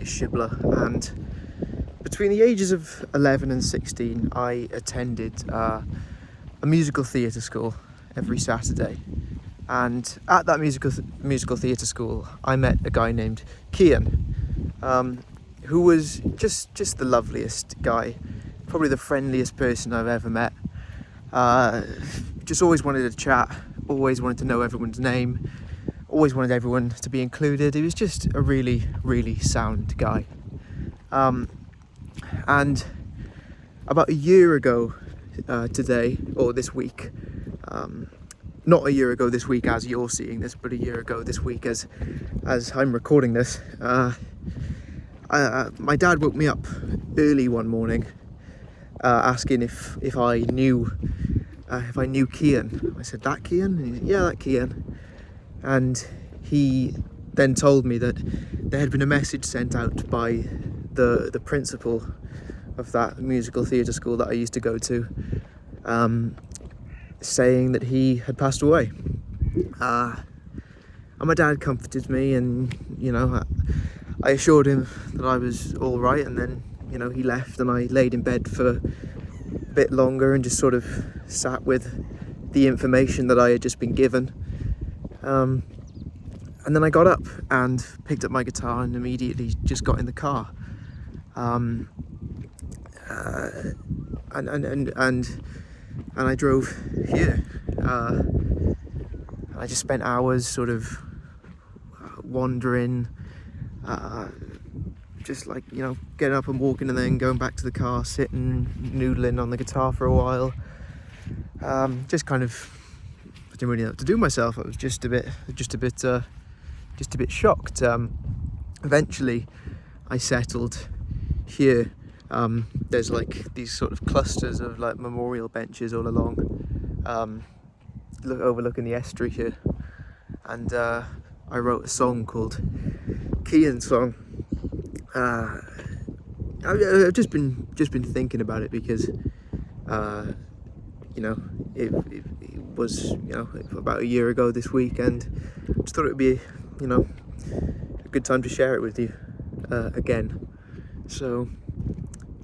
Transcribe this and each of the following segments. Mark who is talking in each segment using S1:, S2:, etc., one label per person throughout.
S1: is Shibbler, and between the ages of 11 and 16 I attended a musical theatre school every Saturday, and at that musical theatre school I met a guy named Kian, who was just the loveliest guy, probably the friendliest person I've ever met. Just always wanted to chat, always wanted to know everyone's name, always wanted everyone to be included. He was just a really, really sound guy. And about a year ago today, or this week, not a year ago this week as you're seeing this, but a year ago this week as I'm recording this, my dad woke me up early one morning asking if I knew Kian. I said, "That Kian?" And he said, "Yeah, that Kian." And he then told me that there had been a message sent out by the principal of that musical theatre school that I used to go to, saying that he had passed away. And my dad comforted me, and I assured him that I was all right, and then he left, and I laid in bed for a bit longer and just sort of sat with the information that I had just been given. And then I got up and picked up my guitar and immediately just got in the car. And I drove here. I just spent hours sort of wandering, just like, getting up and walking and then going back to the car, sitting, noodling on the guitar for a while. Just kind of, I didn't really know what to do with myself. I was just a bit shocked. Eventually I settled here. There's like these sort of clusters of like memorial benches all along, overlooking the estuary here, and I wrote a song called Kean song. I've just been thinking about it because it was about a year ago this week, and I just thought it would be a good time to share it with you again. So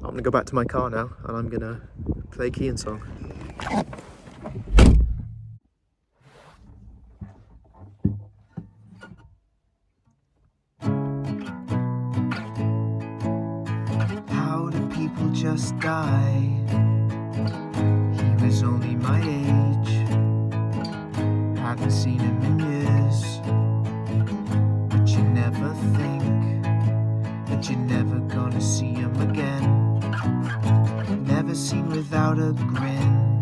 S1: I'm gonna go back to my car now and I'm gonna play Kean song. How do people just die? He was only my age, haven't seen him in years, but you never think that you're never gonna see him again. Never seen without a grin,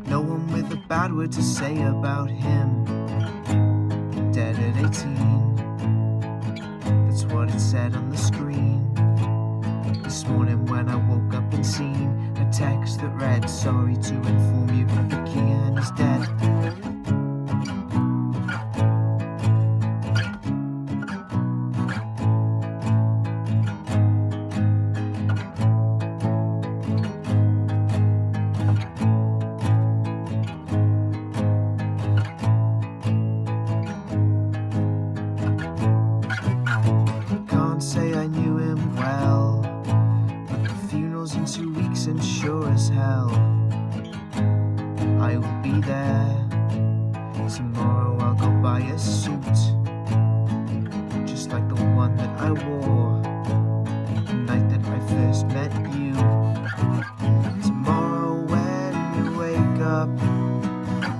S1: no one with a bad word to say about him. Dead at 18, that's what it said on the screen. This morning when I woke up and seen a text that read, "Sorry to inform you that Kian is dead." Can't say I knew him well, but the funeral's in 2 weeks and sure as hell I will be there. Tomorrow I'll go buy a suit, just like the one that I wore the night that I first met you. Tomorrow when you wake up,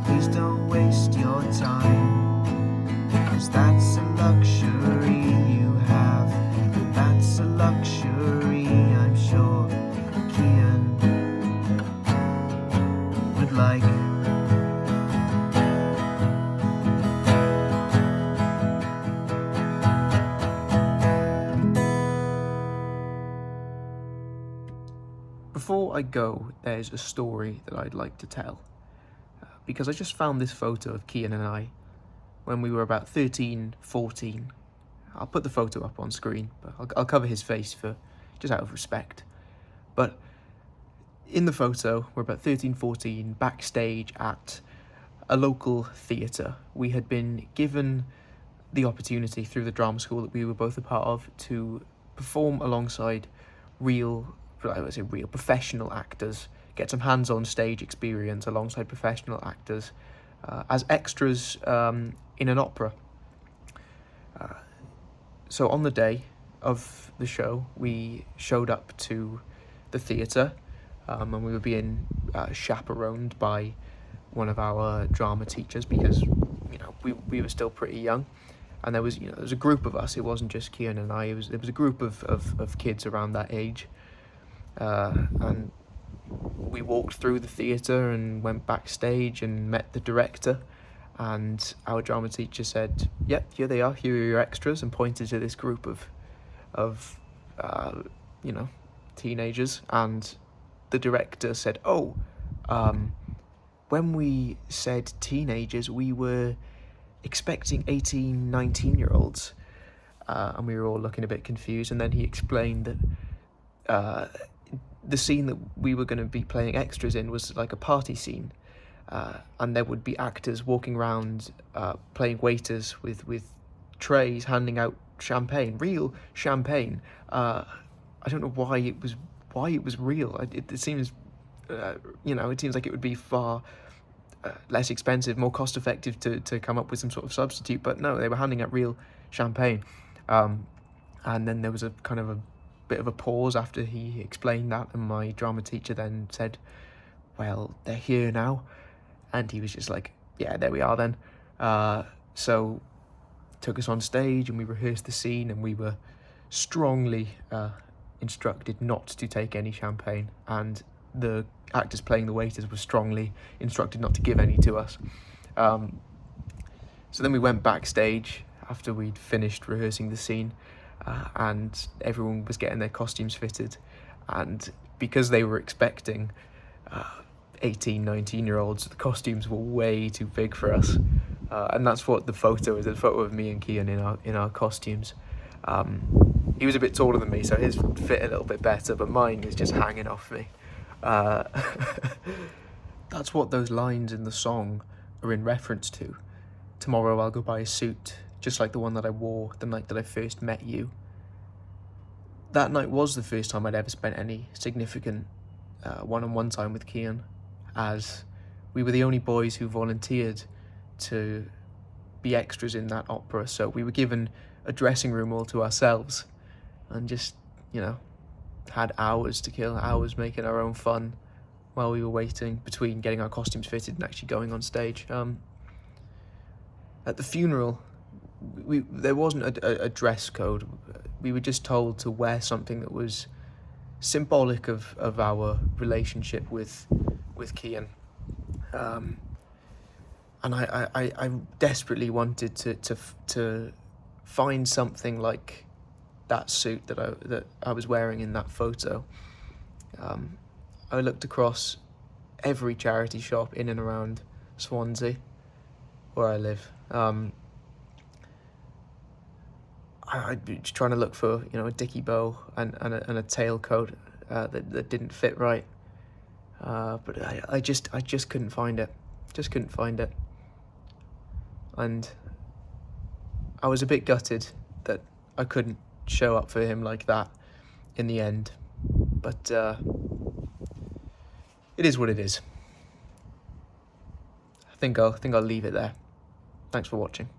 S1: please don't waste your time, 'cause that's a luxury you have. That's a luxury I'm sure Kian would like. Before I go, there's a story that I'd like to tell, because I just found this photo of Kian and I when we were about 13, 14. I'll put the photo up on screen, but I'll cover his face for just out of respect. But in the photo, we're about 13, 14, backstage at a local theatre. We had been given the opportunity through the drama school that we were both a part of to perform alongside real professional actors, get some hands-on stage experience alongside professional actors as extras in an opera. So on the day of the show, we showed up to the theatre, and we were being chaperoned by one of our drama teachers because we were still pretty young, and there was a group of us. It wasn't just Kian and I. It was a group of kids around that age, and we walked through the theatre and went backstage and met the director. And our drama teacher said, "Yep, here they are. Here are your extras," and pointed to this group of teenagers. And the director said, "Oh, when we said teenagers, we were expecting 18, 19-year-olds." And we were all looking a bit confused. And then he explained that the scene that we were going to be playing extras in was like a party scene. And there would be actors walking around playing waiters with trays, handing out champagne, real champagne. I don't know why it was real. It seems, it seems like it would be far less expensive, more cost effective to come up with some sort of substitute. But no, they were handing out real champagne. And then there was a kind of a bit of a pause after he explained that, and my drama teacher then said, "Well, they're here now." And he was just like, "Yeah, there we are then." So took us on stage and we rehearsed the scene, and we were strongly instructed not to take any champagne, and the actors playing the waiters were strongly instructed not to give any to us. So then we went backstage after we'd finished rehearsing the scene, and everyone was getting their costumes fitted, and because they were expecting 18, 19-year-olds, the costumes were way too big for us, and that's what the photo is, a photo of me and Kian in our costumes. He was a bit taller than me, so his fit a little bit better, but mine is just hanging off me. That's what those lines in the song are in reference to. "Tomorrow I'll go buy a suit, just like the one that I wore the night that I first met you." That night was the first time I'd ever spent any significant one-on-one time with Kian, as we were the only boys who volunteered to be extras in that opera. So we were given a dressing room all to ourselves and just, had hours to kill, hours making our own fun while we were waiting between getting our costumes fitted and actually going on stage. At the funeral, there wasn't a dress code. We were just told to wear something that was symbolic of our relationship with Kian. And I desperately wanted to find something like that suit that I was wearing in that photo. I looked across every charity shop in and around Swansea, where I live. I'd be trying to look for a dicky bow and a tailcoat that didn't fit right. But I just couldn't find it. And I was a bit gutted that I couldn't show up for him like that in the end. But it is what it is. I think I'll leave it there. Thanks for watching.